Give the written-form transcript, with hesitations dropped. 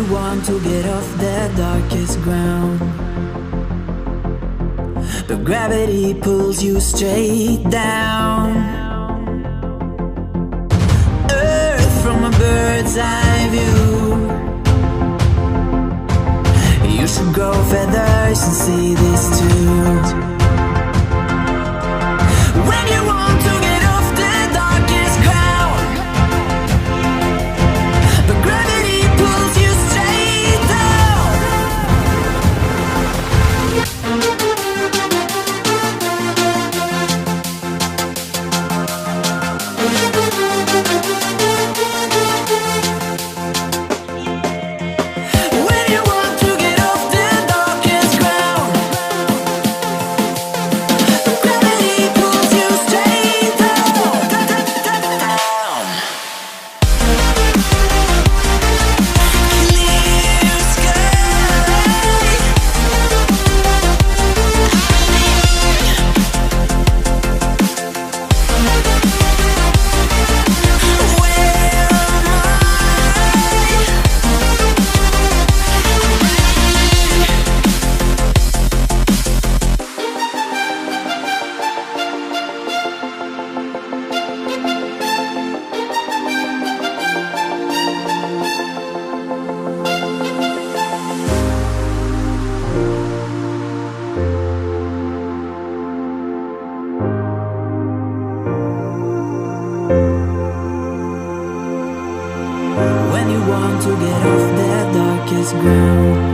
you want to get off the darkest ground, but gravity pulls you straight down. Earth from a bird's eye view. You should grow feathers and see this too. When you want to get off the darkest ground, but gravity pulls you straight down. When you want to get off the darkest ground, but gravity pulls you straight down. Clear sky. When you want to get off the darkest ground,